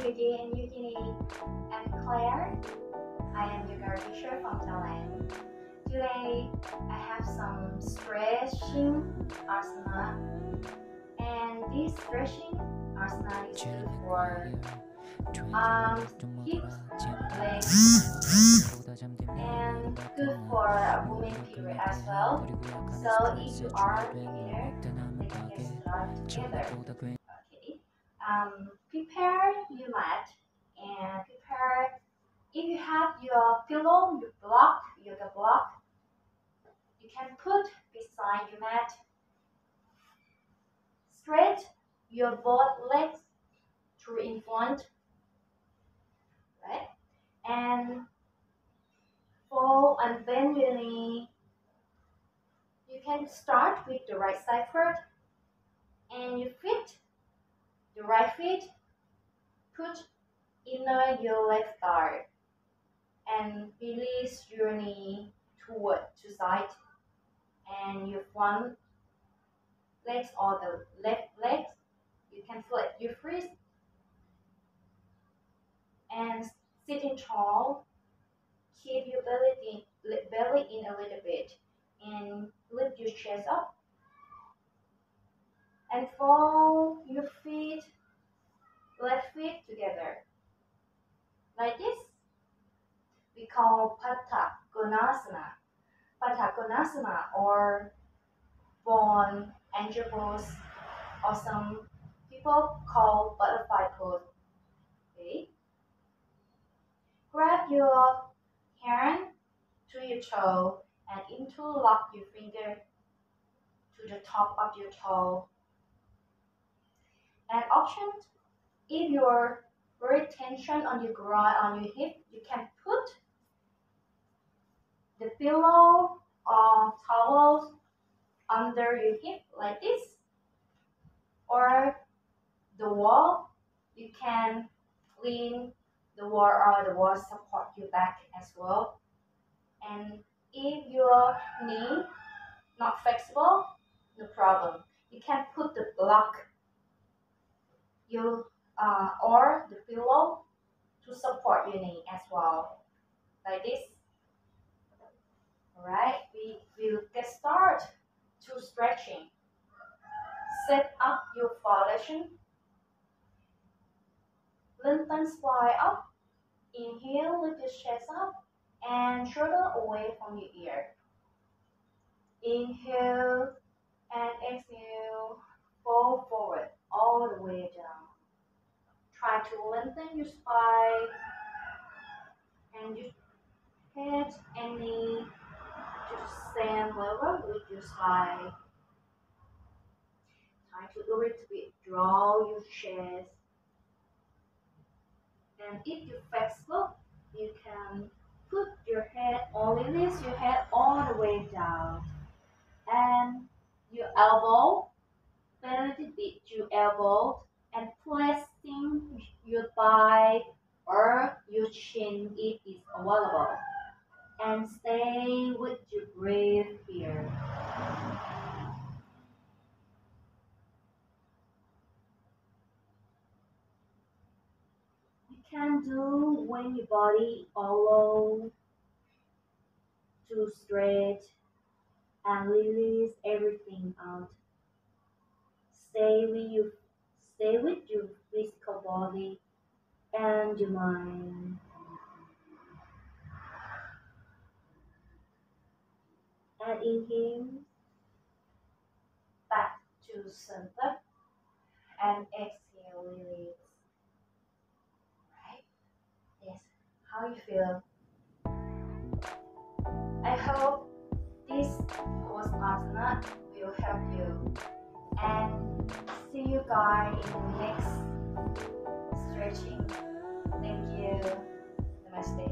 Eugenie and Claire. I am your yoga teacher from Thailand. Today I have some stretching asana, and this stretching asana is good for arms, hips, legs, and good for women period as well. So if you are a beginner, we can get started together. Okay. Prepare your mat and prepare. If you have your pillow, yoga block, you can put beside your mat. Straight your both legs through in front, right? And fold and bend your knee. You can start with the right side first, and you fit the right feet. Put inner your left thigh and release your knee toward to side, and your front legs or the left legs, you can flex your wrist and sitting tall. Keep your belly in a little bit and lift your chest up and fold your feet, left feet together like this. We call Baddha Konasana. Baddha Konasana or bone angel pose, or some people call butterfly pose. Okay. Grab your hand to your toe and interlock your finger to the top of your toe. And options, if you're very tension on your groin, on your hip, you can put the pillow or towels under your hip like this, or the wall. You can lean the wall, or the wall support your back as well. And if your knee not flexible, no problem. You can put the block or the pillow to support your knee as well, like this. Alright, we will get started to stretching. Set up your foundation. Lengthen spine up. Inhale, lift your chest up and shoulder away from your ear. Inhale and exhale, fold forward all the way down. Try to lengthen your spine and your head and knee to the same level with your spine. Try to a little bit draw your chest. And if you're flexible, you can put your head, only lift your head all the way down. And your elbow, bend a bit your elbow and placing your thigh or your chin if it's available. And stay with your breath here. You can do when your body allows to stretch and release everything out. Stay with your physical body and your mind. And inhale back to center and exhale, release. Right? Yes. How you feel? I hope this asana will help you. And see you guys in the next stretching. Thank you. Namaste.